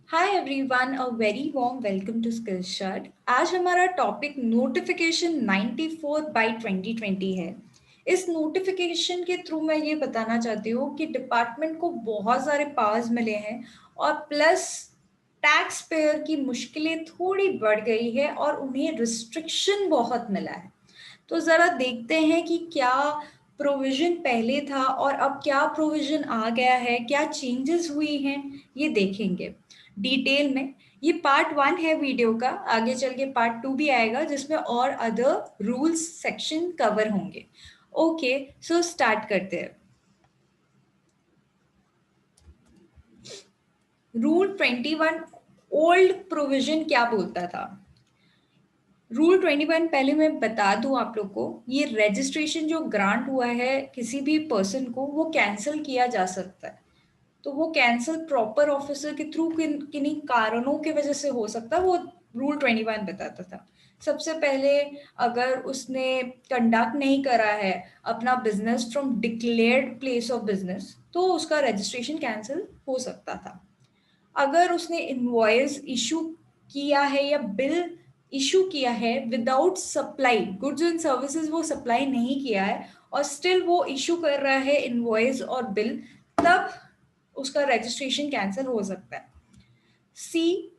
Hi everyone, a very warm welcome to Skillshot. आज हमारा topic notification 94/2020 है। इस नोटिफिकेशन के थ्रू मैं ये बताना चाहती हूँ कि डिपार्टमेंट को बहुत सारे पावर्स मिले हैं और प्लस टैक्स पेयर की मुश्किलें थोड़ी बढ़ गई है और उन्हें रिस्ट्रिक्शन बहुत मिला है। तो ज़रा देखते हैं कि क्या प्रोविज़न पहले था और अब क्या प्रोविज़न आ गया है, क्या चेंजेस हुई हैं, ये देखेंगे डिटेल में। ये पार्ट 1 है वीडियो का, आगे चल के पार्ट 2 भी आएगा जिसमें और अदर रूल्स सेक्शन कवर होंगे। ओके, सो स्टार्ट करते हैं। रूल 21 ओल्ड प्रोविज़न क्या बोलता था? रूल 21 पहले मैं बता दूं आप लोग को, ये रजिस्ट्रेशन जो ग्रांट हुआ है किसी भी पर्सन को, वो कैंसिल किया जा सकता है। तो वो कैंसिल प्रॉपर ऑफिसर के थ्रू किन्हीं कारणों की वजह से हो सकता है, वो रूल 21 बताता था। सबसे पहले, अगर उसने कंडक्ट नहीं करा है अपना business from declared place of business, तो उसका रजिस्ट्रेशन कैंसिल हो सकता था। अगर उसने इनवॉइस इशू किया है या बिल इशू किया है without supply, goods and services वो सप्लाई नहीं किया है और स्टिल वो इशू कर रहा है इनवॉइस और बिल, तब उसका रजिस्ट्रेशन कैंसिल हो सकता है। सी,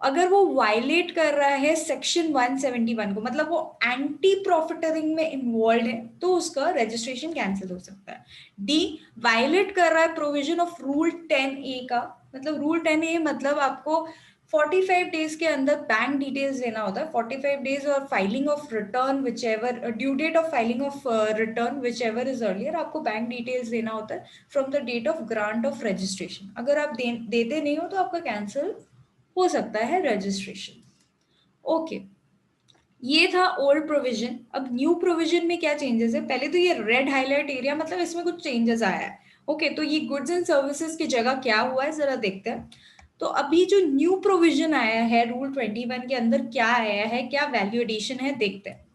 अगर वो वायलेट कर रहा है सेक्शन 171 को, मतलब वो एंटी प्रॉफिटरिंग में इन्वॉल्व है, तो उसका रजिस्ट्रेशन कैंसिल हो सकता है। डी, वायलेट कर रहा है प्रोविजन ऑफ रूल 10A का, मतलब रूल 10A मतलब आपको 45 डेज के अंदर बैंक डिटेल्स देना होता है। 45 डेज और filing of return whichever, due date of filing of return whichever is earlier, आपको बैंक डिटेल्स देना होता है from the date of grant of registration. अगर आप देते नहीं हो तो आपका कैंसिल हो सकता है रजिस्ट्रेशन। ओके, ये था ओल्ड प्रोविजन। अब न्यू प्रोविजन में क्या चेंजेस है? पहले तो ये रेड हाईलाइट एरिया, मतलब इसमें कुछ चेंजेस आया है। ओके, तो ये गुड्स एंड सर्विसेज की जगह क्या हुआ है जरा देखते हैं। तो अभी जो न्यू प्रोविजन आया है रूल 21 के अंदर, क्या आया है, क्या वैल्यू एडिशन है, देखते हैं।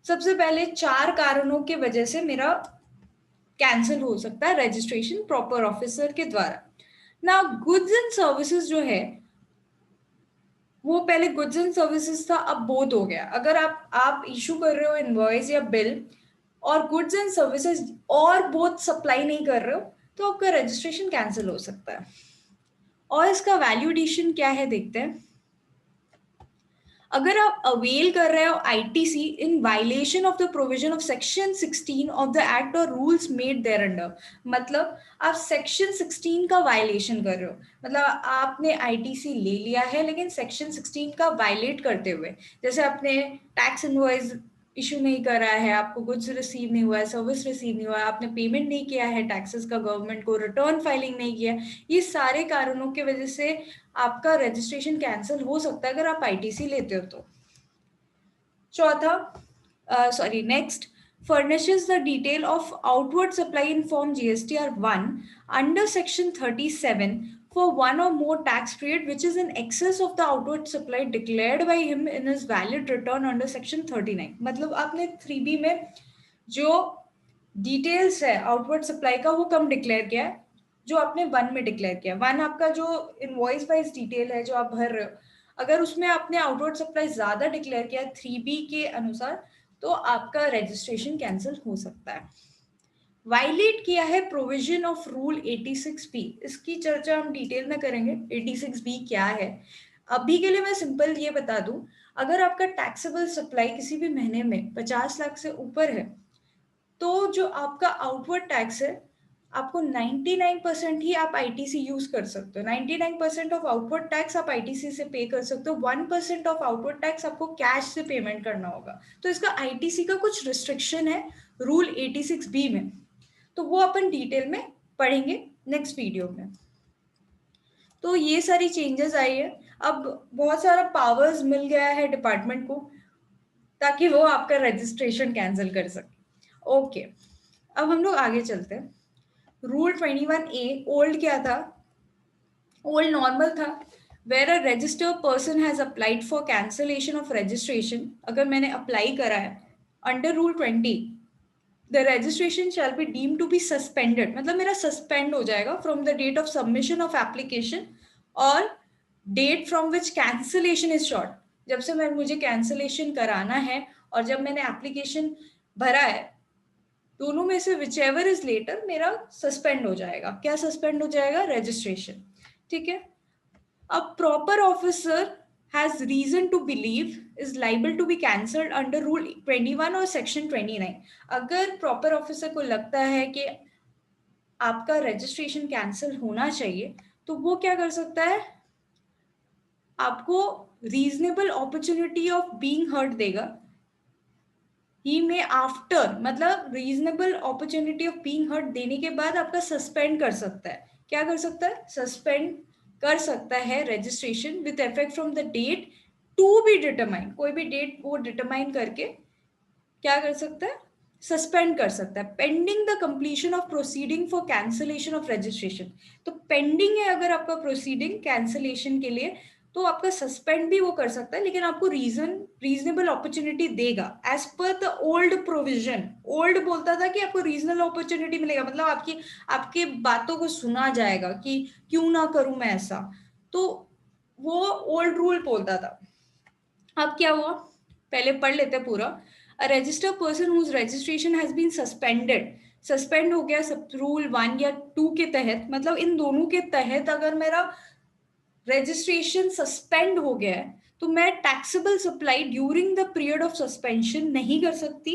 सबसे पहले 4 कारणों की वजह से मेरा कैंसिल हो सकता है रजिस्ट्रेशन प्रॉपर ऑफिसर के द्वारा ना। गुड्स एंड सर्विसेज जो है, वो पहले गुड्स एंड सर्विसेज था, अब बोथ हो गया। अगर आप इशू कर रहे हो इनवॉइस या बिल और गुड्स एंड सर्विसेज और बोथ सप्लाई नहीं कर रहे हो, तो आपका रजिस्ट्रेशन कैंसिल हो सकता है। और इसका वैल्यू एडिशन क्या है देखते हैं। अगर आप अवेल कर रहे हो ITC in violation of the provision of section 16 of the act और रूल्स मेड देयर अंडर, मतलब आप सेक्शन 16 का वायलेशन कर रहे हो, मतलब आपने आईटीसी ले लिया है लेकिन सेक्शन 16 का वायलेट करते हुए, जैसे आपने टैक्स इनवॉइस इशू नहीं करा है, आपको गुड्स रिसीव नहीं हुआ है, सर्विस रिसीव नहीं हुआ है, आपने पेमेंट नहीं किया है टैक्सेस का गवर्नमेंट को, रिटर्न फाइलिंग नहीं किया, ये सारे कारणों की वजह से आपका रजिस्ट्रेशन कैंसिल हो सकता है अगर आप आईटीसी लेते हो तो। चौथा, sorry next, furnishes the detail of outward supply in form GSTR 1 under section 37 for one or more tax period which is in excess of the outward supply declared by him in his valid return under section 39। मतलब आपने 3B में जो details है outward supply का वो कम declare किया है जो आपने 1 में डिक्लेयर किया। 1 आपका जो इनवॉइस वाइज डिटेल है जो आप भर रहे हो, अगर उसमें आपने आउटवर्ड सप्लाई ज्यादा डिक्लेयर किया 3B के अनुसार, तो आपका रजिस्ट्रेशन कैंसिल हो सकता है। वायलेट किया है प्रोविजन ऑफ रूल 86B, इसकी चर्चा हम डिटेल में करेंगे। 86B क्या है, अभी के लिए मैं सिंपल ये बता दूं। अगर आपका टैक्सेबल सप्लाई किसी भी महीने में 50 लाख से ऊपर है, तो जो आपका आउटवर्ड टैक्स है, आपको 99% ही आप आईटीसी यूज कर सकते हो। 99% ऑफ आउटवर्ड टैक्स आप आईटीसी से पे कर सकते हो। 1% ऑफ आउटवर्ड टैक्स आपको कैश से पेमेंट करना होगा। तो इसका आईटीसी का कुछ रिस्ट्रिक्शन है रूल 86B में, तो वो अपन डिटेल में पढ़ेंगे नेक्स्ट वीडियो में। तो ये सारी चेंजेस आई है। अब बहुत सारा पावर्स मिल गया है डिपार्टमेंट को ताकि वो आपका रजिस्ट्रेशन कैंसिल कर सके। ओके, अब हम लोग आगे चलते हैं। रूल 21A ओल्ड क्या था? ओल्ड नॉर्मल था, where a registered person has applied for cancellation of registration. अगर मैंने अप्लाई करा है under rule 20, the registration shall be deem to be suspended, मतलब मेरा सस्पेंड हो जाएगा from the date of submission of application और date from which cancellation is sought, जब से मैं मुझे कैंसिलेशन कराना है और जब मैंने एप्लीकेशन भरा है, दोनों में से विच एवर इज लेटर मेरा सस्पेंड हो जाएगा। क्या सस्पेंड हो जाएगा? रजिस्ट्रेशन। ठीक है। अब proper officer has reason to believe is liable to be cancelled under rule 21 और section 29। अगर प्रॉपर ऑफिसर को लगता है कि आपका रजिस्ट्रेशन कैंसिल होना चाहिए तो वो क्या कर सकता है? आपको reasonable opportunity of being heard देगा। ही में आफ्टर मतलब reasonable opportunity of being heard देने के बाद आपका सस्पेंड कर सकता है। क्या कर सकता है? सस्पेंड कर सकता है registration with effect from the date to be determine. कोई भी डेट वो डिटरमाइन करके क्या कर सकता है? सस्पेंड कर सकता है pending the completion of proceeding for cancellation of registration. तो पेंडिंग है अगर आपका प्रोसीडिंग कैंसिलेशन के लिए तो आपका सस्पेंड भी वो कर सकता है, लेकिन आपको रीजनेबल अपॉर्चुनिटी देगा as per the old provision. Old बोलता था कि आपको रीजनेबल अपॉर्चुनिटी मिलेगा, मतलब आपके बातों को सुना जाएगा कि क्यों ना करूं मैं ऐसा, तो वो ओल्ड रूल बोलता था। अब क्या हुआ, पहले पढ़ लेते पूरा। A registered person whose registration has been suspended, suspend हो गया सब रूल 1 या 2 के तहत, मतलब इन दोनों के तहत अगर मेरा रजिस्ट्रेशन सस्पेंड हो गया है तो मैं taxable supply during the period of suspension नहीं कर सकती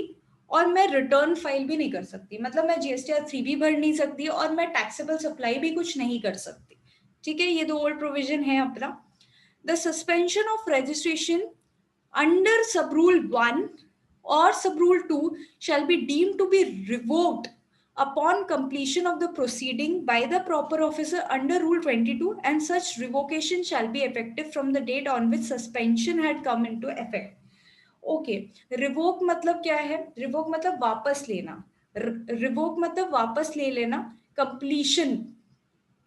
और मैं रिटर्न फाइल भी नहीं कर सकती। मतलब मैं जीएसटीआर 3 भी भर नहीं सकती और मैं टैक्सेबल सप्लाई भी कुछ नहीं कर सकती। ठीक है, ये दो ओल्ड प्रोविजन है अपना। The suspension of registration under sub rule 1 or sub rule 2 shall be deemed to be revoked upon completion of the proceeding by the proper officer under rule 22, and such revocation shall be effective from the date on which suspension had come into effect। Okay, revoke मतलब क्या है? Revoke मतलब वापस लेना। Revoke मतलब वापस ले लेना कंप्लीशन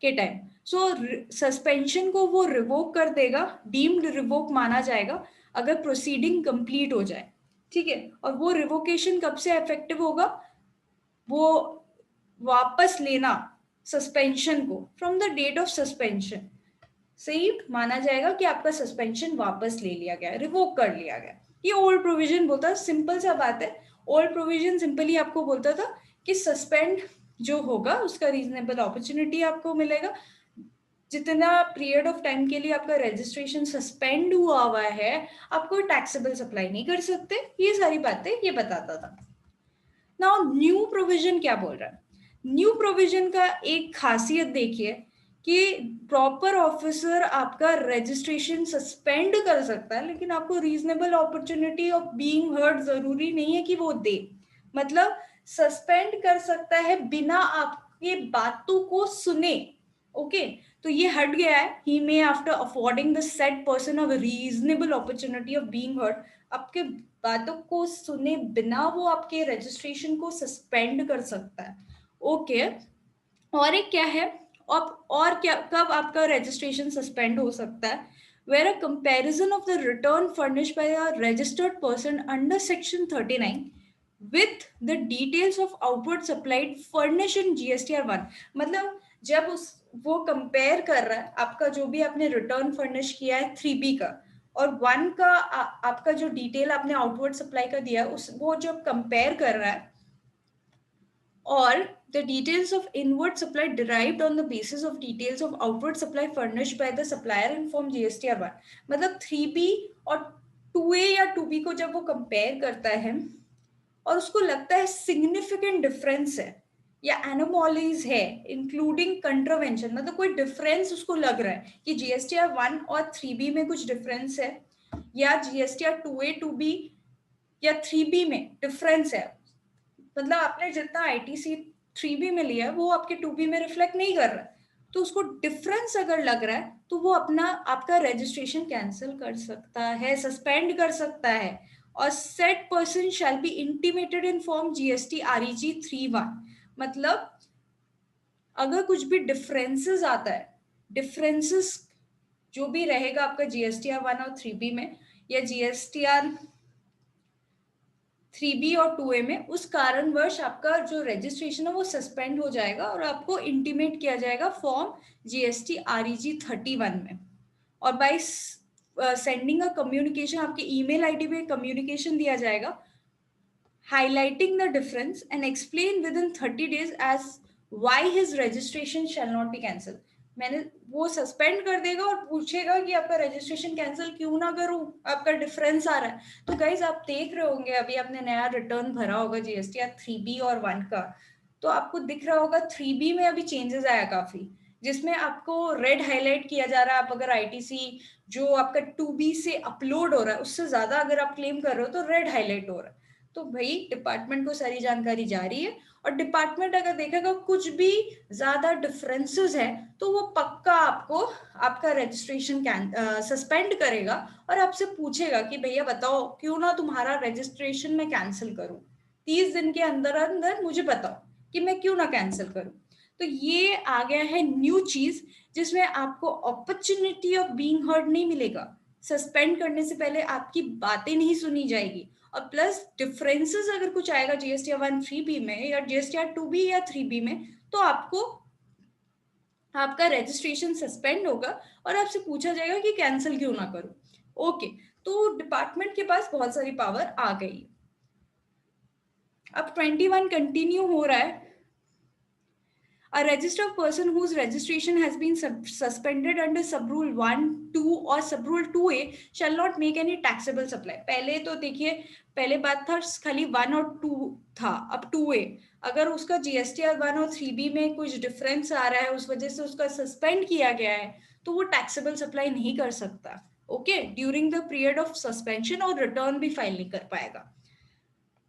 के टाइम। सो सस्पेंशन को वो रिवोक कर देगा, डीम्ड रिवोक माना जाएगा अगर प्रोसीडिंग कंप्लीट हो जाए। ठीक है, और वो रिवोकेशन कब से इफेक्टिव होगा? वो वापस लेना सस्पेंशन को from the date of suspension से ही माना जाएगा कि आपका सस्पेंशन वापस ले लिया गया, रिवोक कर लिया गया। ये ओल्ड प्रोविजन बोलता है, सिंपल सा बात है। ओल्ड प्रोविजन सिंपली आपको बोलता था कि सस्पेंड जो होगा उसका रीजनेबल अपॉर्चुनिटी आपको मिलेगा। जितना पीरियड ऑफ टाइम के लिए आपका रजिस्ट्रेशन सस्पेंड हुआ है आपको टैक्सेबल सप्लाई नहीं कर सकते। ये सारी बातें ये बताता था। नाउ न्यू प्रोविजन क्या बोल रहा है? न्यू प्रोविजन का एक खासियत देखिए कि प्रॉपर ऑफिसर आपका रजिस्ट्रेशन सस्पेंड कर सकता है, लेकिन आपको reasonable opportunity of being heard जरूरी नहीं है कि वो दे। मतलब सस्पेंड कर सकता है बिना आपके बातों को सुने। ओके, तो ये हट गया है। He may after affording the said person of reasonable opportunity of being heard, आपके बातों को सुने बिना वो आपके रजिस्ट्रेशन को सस्पेंड कर सकता है। ओके, और एक क्या है? अब और क्या कब आपका रजिस्ट्रेशन सस्पेंड हो सकता है? Where a comparison of the return furnished by a registered person under section 39 with the details of outward supplied furnish in GSTR 1। मतलब जब उस वो कंपेयर कर रहा है आपका जो भी आपने रिटर्न फर्निश किया है 3B का और 1 का आपका जो डिटेल आपने आउटवर्ड सप्लाई का दिया उस वो जब कंपेयर कर रहा है, or the details of inward supply derived on the basis of details of outward supply furnished by the supplier in form GSTR 1। मतलब 3B और 2A या 2B को जब वो कंपेयर करता है और उसको लगता है सिग्निफिकेंट डिफरेंस है या एनोमॉलीज है इंक्लूडिंग कंट्रावेंशन, मतलब कोई डिफरेंस उसको लग रहा है कि जीएसटीआर 1 और 3B में कुछ डिफरेंस है या जीएसटीआर 2A 2B या 3B में डिफरेंस है, मतलब आपने जितना आईटीसी 3B में लिया वो आपके 2B में रिफ्लेक्ट नहीं कर रहा है, तो उसको डिफरेंस अगर लग रहा है तो वो अपना आपका रजिस्ट्रेशन कैंसिल कर सकता है, सस्पेंड कर सकता है। और set person shall be intimated in form GST REG 3(1)। मतलब अगर कुछ भी डिफरेंसेस आता है, डिफरेंसेस जो भी रहेगा आपका जीएसटीआर 1 और 3B में या जीएसटीआर 3B और 2A में, उस कारणवश आपका जो रजिस्ट्रेशन है वो सस्पेंड हो जाएगा और आपको इंटीमेट किया जाएगा फॉर्म जीएसटी आरईजी 31 में। और बाय सेंडिंग अ कम्युनिकेशन, आपके ईमेल आईडी पे कम्युनिकेशन दिया जाएगा highlighting the difference and explain within 30 days as why his registration shall not be cancelled. मैंने वो सस्पेंड कर देगा और पूछेगा कि आपका रजिस्ट्रेशन कैंसिल क्यों ना करूं, आपका डिफरेंस आ रहा है। तो गाइज आप देख रहे होंगे अभी आपने नया रिटर्न भरा होगा जीएसटी 3B और 1 का, तो आपको दिख रहा होगा 3B में अभी चेंजेस आया काफी, जिसमें आपको रेड हाईलाइट किया जा रहा है। आप अगर आईटीसी जो आपका 2B से अपलोड हो रहा है उससे ज्यादा अगर आप क्लेम कर रहे हो तो रेड हाईलाइट हो रहा है। तो भाई डिपार्टमेंट को सारी जानकारी जा रही है, और डिपार्टमेंट अगर देखेगा कुछ भी ज्यादा डिफरेंसेस है तो वो पक्का आपको आपका रजिस्ट्रेशन सस्पेंड करेगा और आपसे पूछेगा कि भैया बताओ क्यों ना तुम्हारा रजिस्ट्रेशन मैं कैंसिल करूं, 30 दिन के अंदर अंदर मुझे बताओ कि मैं क्यों ना कैंसिल करूं। तो ये आ गया है न्यू चीज, जिसमें आपको अपॉर्चुनिटी ऑफ बीइंग हर्ड नहीं मिलेगा। सस्पेंड करने से पहले आपकी बातें नहीं सुनी जाएगी, और प्लस डिफरेंसेस अगर कुछ आएगा जीएसटीआर 1 3B में या जीएसटीआर 2B या 3B में, तो आपको आपका रजिस्ट्रेशन सस्पेंड होगा और आपसे पूछा जाएगा कि कैंसिल क्यों ना करूं। ओके, तो डिपार्टमेंट के पास बहुत सारी पावर आ गई। अब 21 कंटिन्यू हो रहा है। A registered person whose registration has been suspended under subrule 1, 2 or subrule 2A shall not make any taxable supply. पहले तो देखिए, पहले बात था खाली 1 और 2 था, अब 2A अगर उसका जीएसटीआर 1 और 3B में कुछ डिफरेंस आ रहा है, उस वजह से उसका सस्पेंड किया गया है, तो वो टैक्सेबल सप्लाई नहीं कर सकता। Okay, during the period of suspension, और रिटर्न भी फाइल नहीं कर पाएगा।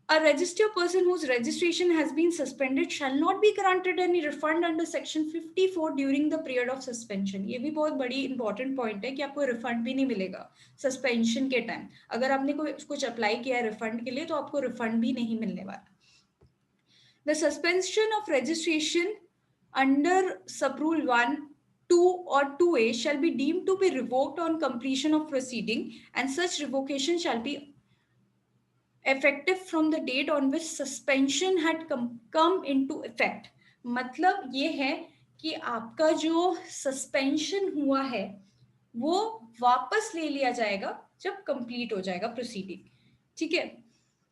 A registered person whose registration has been suspended shall not be granted any refund under section 54 during the period of suspension. ये भी बहुत बड़ी इंपॉर्टेंट पॉइंट है कि आपको रिफंड भी नहीं मिलेगा सस्पेंशन के टाइम। अगर आपने कुछ अप्लाई किया है रिफंड के लिए तो आपको रिफंड भी नहीं मिलने वाला। The suspension of registration under subrule 1, 2 or 2A shall be deemed to be revoked on completion of proceeding, and such revocation shall be effective from the date on which suspension had come into effect. मतलब ये है कि आपका जो suspension हुआ है वो वापस ले लिया जाएगा जब कंप्लीट हो जाएगा प्रोसीडिंग, ठीक है।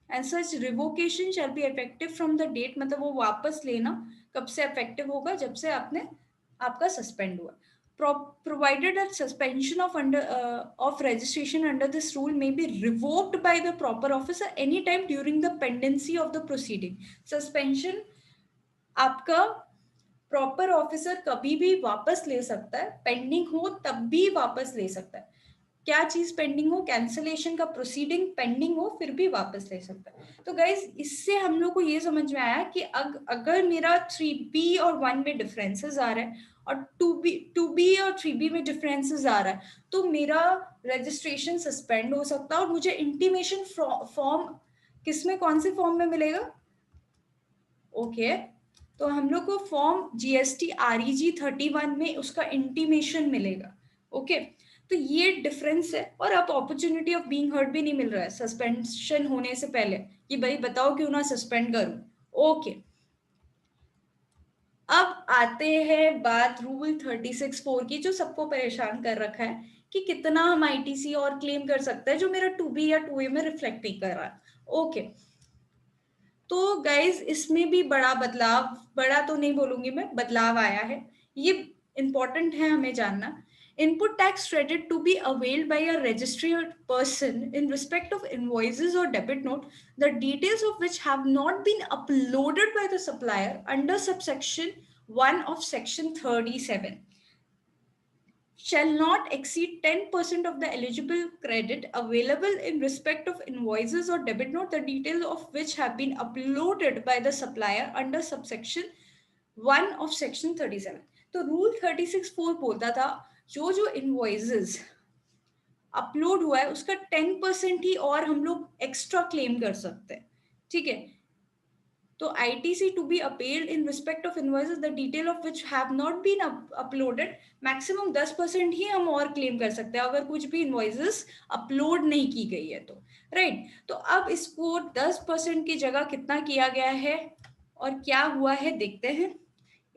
And such revocation shall be effective from the date, मतलब वो वापस लेना कब से इफेक्टिव होगा, जब से आपका सस्पेंड हुआ। Provided that suspension of registration under this rule may be revoked by the proper officer anytime during the pendency of the proceeding. Suspension आपका प्रॉपर ऑफिसर कभी भी वापस ले सकता है, पेंडिंग हो तब भी वापस ले सकता है। क्या चीज पेंडिंग हो, कैंसलेशन का प्रोसीडिंग पेंडिंग हो फिर भी वापस ले सकता है। तो गाइज इससे हम लोग को ये समझ में आया कि अगर मेरा 3B और 1 में डिफरेंसेस आ रहा है और 2B और 3B में डिफरेंसेस आ रहा है, तो मेरा रजिस्ट्रेशन सस्पेंड हो सकता है और मुझे इंटीमेशन फॉर्म किसमें, कौन से फॉर्म में मिलेगा। ओके, तो हम लोग को फॉर्म जीएसटी REG 31 में उसका इंटीमेशन मिलेगा। ओके, तो ये डिफरेंस है। और अब अपॉर्चुनिटी ऑफ बीइंग हर्ड भी नहीं मिल रहा है सस्पेंशन होने से पहले कि भाई बताओ क्यों ना सस्पेंड करूं। ओके, अब आते हैं बात रूल 36(4) की, जो सबको परेशान कर रखा है कि कितना हम आईटीसी और क्लेम कर सकते हैं जो मेरा 2B या 2A में रिफ्लेक्ट नहीं कर रहा है। ओके, तो गाइज इसमें भी बड़ा बदलाव, बड़ा तो नहीं बोलूंगी मैं, बदलाव आया है। ये इंपॉर्टेंट है हमें जानना। Input tax credit to be availed by a registered person in respect of invoices or debit note, the details of which have not been uploaded by the supplier under subsection 1 of section 37 shall not exceed 10% of the eligible credit available in respect of invoices or debit note, the details of which have been uploaded by the supplier under subsection 1 of section 37. तो rule 36(4) बोलता था जो invoices upload हुआ है उसका 10% ही और हम लोग एक्स्ट्रा क्लेम कर सकते हैं, ठीक है। तो ITC to be appealed in respect of invoices the detail of which have not been uploaded, maximum 10% ही हम और क्लेम कर सकते हैं अगर कुछ भी इनवॉइसेस अपलोड नहीं की गई है तो, राइट। तो अब इसको 10% की जगह कितना किया गया है और क्या हुआ है देखते हैं।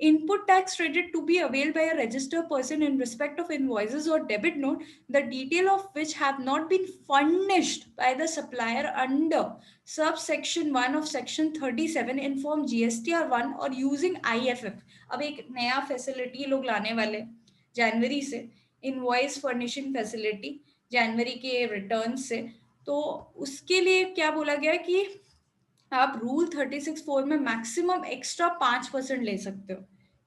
Input tax credit to be availed by a registered person in respect of invoices or debit note, the detail of which have not been furnished by the supplier under subsection 1 of section 37 in form GSTR 1 or using IFF. अब एक नया facility लोग लाने वाले जनवरी से, invoice furnishing facility जनवरी के return से, तो उसके लिए क्या बोला गया कि आप रूल 36(4) में मैक्सिमम एक्स्ट्रा 5% ले सकते हो,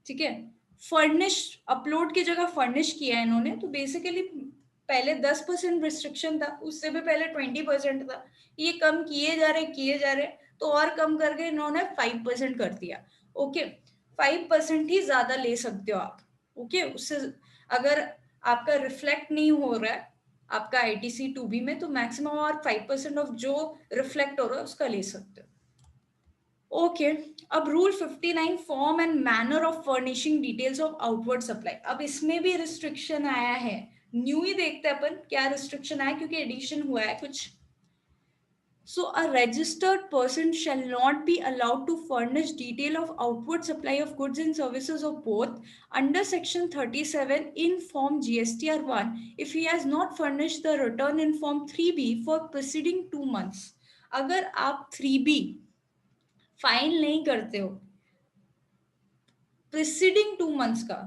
ठीक है। फर्निश अपलोड की जगह फर्निश किया है इन्होंने, तो बेसिकली पहले 10% रिस्ट्रिक्शन था, उससे भी पहले 20% था, ये कम किए जा रहे, तो और कम करके इन्होंने 5% कर दिया। ओके, 5% ही ज्यादा ले सकते हो आप। ओके, उससे अगर आपका रिफ्लेक्ट नहीं हो रहा है आपका आईटीसी 2B में, तो मैक्सिमम और 5% ऑफ जो रिफ्लेक्ट हो रहा है उसका ले सकते हो। ओके, अब rule 59 form and manner of furnishing details of outward supply. अब इसमें भी रिस्ट्रिक्शन आया है, न्यू ही देखते हैं अपन क्या रिस्ट्रिक्शन आया, क्योंकि एडिशन हुआ है कुछ। So a registered person shall not be allowed to furnish detail of outward supply of goods and services of both under section 37 in form GSTR 1 if he has not furnished the return in form 3B for preceding 2 months। अगर आप 3B file नहीं करते हो preceding 2 months का,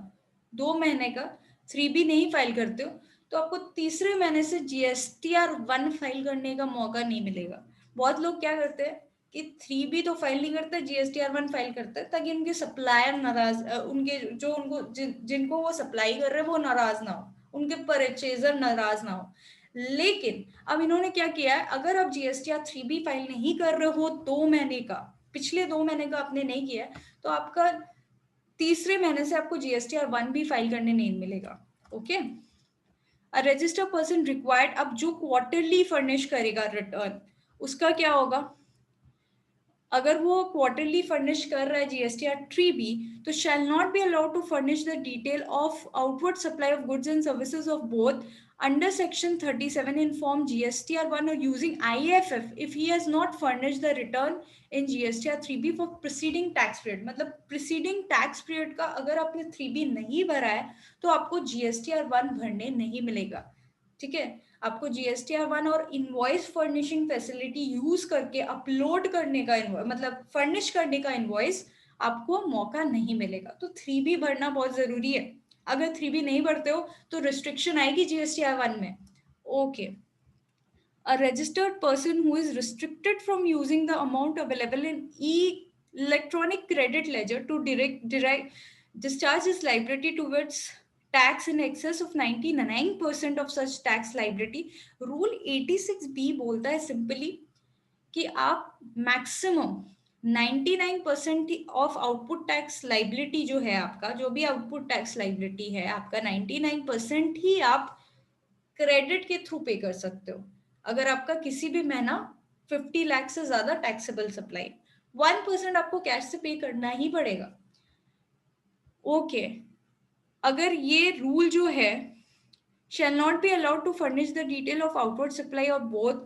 2 महीने का 3B नहीं file करते हो, तो आपको तीसरे महीने से GSTR 1 फाइल करने का मौका नहीं मिलेगा। बहुत लोग क्या करते हैं कि 3B तो फाइल नहीं करते, GSTR 1 फाइल करते हैं ताकि उनके सप्लायर नाराज, उनके जो उनको जिनको वो सप्लाई कर रहे हैं वो नाराज ना हो, उनके परचेजर नाराज ना हो। लेकिन अब इन्होंने क्या किया है, अगर आप GSTR 3B फाइल नहीं कर रहे हो 2 महीने का, पिछले 2 महीने का आपने नहीं किया, तो आपका तीसरे महीने से आपको GSTR 1 भी फाइल करने नहीं मिलेगा। ओके, रजिस्टर्ड पर्सन रिक्वायर्ड, अब जो क्वार्टरली फर्निश करेगा रिटर्न, उसका क्या होगा, अगर वो क्वार्टरली फर्निश कर रहा है GSTR 3B, तो shall not be allowed to furnish the detail of outward supply of goods and services of both under section 37 in form GSTR 1 or using IFF if he has not furnished the return in GSTR 3B for preceding tax period। मतलब preceding tax period का अगर आपने 3B नहीं भरा है तो आपको GSTR 1 भरने नहीं मिलेगा, ठीक है। आपको GSTR 1 और इनवॉइस फर्निशिंग फैसिलिटी यूज करके अपलोड करने का मतलब फर्निश करने का इनवॉइस आपको मौका नहीं मिलेगा। तो 3B भरना बहुत जरूरी है, अगर 3B नहीं भरते हो तो रिस्ट्रिक्शन आएगी GSTR 1 में। Okay, a registered person who is restricted from using the amount available in electronic credit ledger to direct discharge his liability towards tax in excess of 99% of such tax liability। Rule 86B बोलता है simply कि आप maximum 99% of output tax liability जो है आपका, जो भी output tax liability है आपका, 99% ही आप क्रेडिट के थ्रू पे कर सकते हो। अगर आपका किसी भी महीना 50 लाख से ज्यादा टैक्सेबल सप्लाई, 1% आपको कैश से पे करना ही पड़ेगा। ओके, अगर ये रूल जो है shall not be allowed to furnish the detail of outward supply of both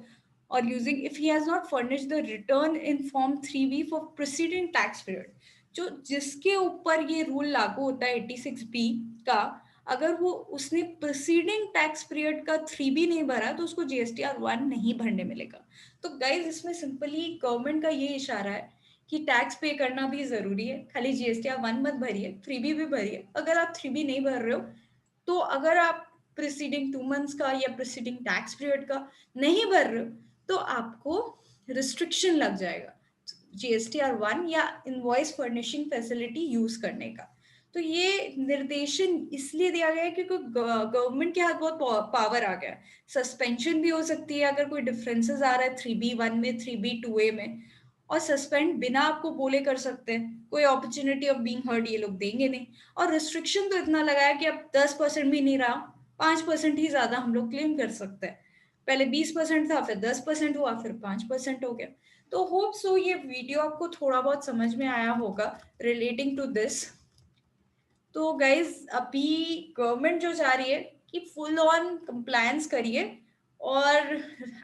or using if he has not furnished the return in form 3B for preceding tax period। जो जिसके ऊपर ये rule लागू होता है 86B का, अगर वो उसने प्रीसीडिंग टैक्स पीरियड का 3B नहीं भरा तो उसको GSTR 1 नहीं भरने मिलेगा। तो गाइज इसमें सिंपली गवर्नमेंट का ये इशारा है कि टैक्स पे करना भी जरूरी है, खाली GSTR 1 मत भरिए, 3B भी भरिए। अगर आप 3B नहीं भर रहे हो तो अगर आप प्रीसीडिंग 2 मंथ्स का या प्रीसीडिंग टैक्स पीरियड का नहीं भर रहे हो तो आपको रिस्ट्रिक्शन लग जाएगा GSTR 1 या इनवॉइस फर्निशिंग फैसिलिटी यूज करने का। तो ये निर्देशन इसलिए दिया गया है क्योंकि गवर्नमेंट के हाथ बहुत पावर आ गया है। सस्पेंशन भी हो सकती है अगर कोई डिफरेंसेस आ रहा है 3B1 में 3B2A में, और सस्पेंड बिना आपको बोले कर सकते हैं, कोई अपॉर्चुनिटी ऑफ बीइंग हर्ड ये लोग देंगे नहीं। और रिस्ट्रिक्शन तो इतना लगाया कि अब 10% भी नहीं रहा, 5% ही ज्यादा हम लोग क्लेम कर सकते हैं। पहले 20% था, फिर 10% हुआ, फिर 5% हो गया। तो होप सो ये वीडियो आपको थोड़ा बहुत समझ में आया होगा रिलेटिंग टू दिस। तो गाइज अभी गवर्नमेंट जो चाह रही है कि फुल ऑन कंप्लायंस करिए, और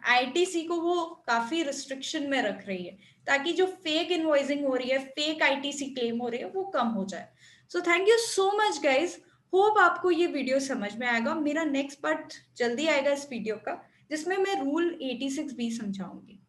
आईटीसी को वो काफी रिस्ट्रिक्शन में रख रही है ताकि जो फेक इनवॉइसिंग हो रही है, फेक आईटीसी क्लेम हो रही है, वो कम हो जाए। So thank you so much guys, hope आपको ये वीडियो समझ में आएगा। मेरा नेक्स्ट पार्ट जल्दी आएगा इस वीडियो का, जिसमें मैं रूल 86 भी समझाऊंगी।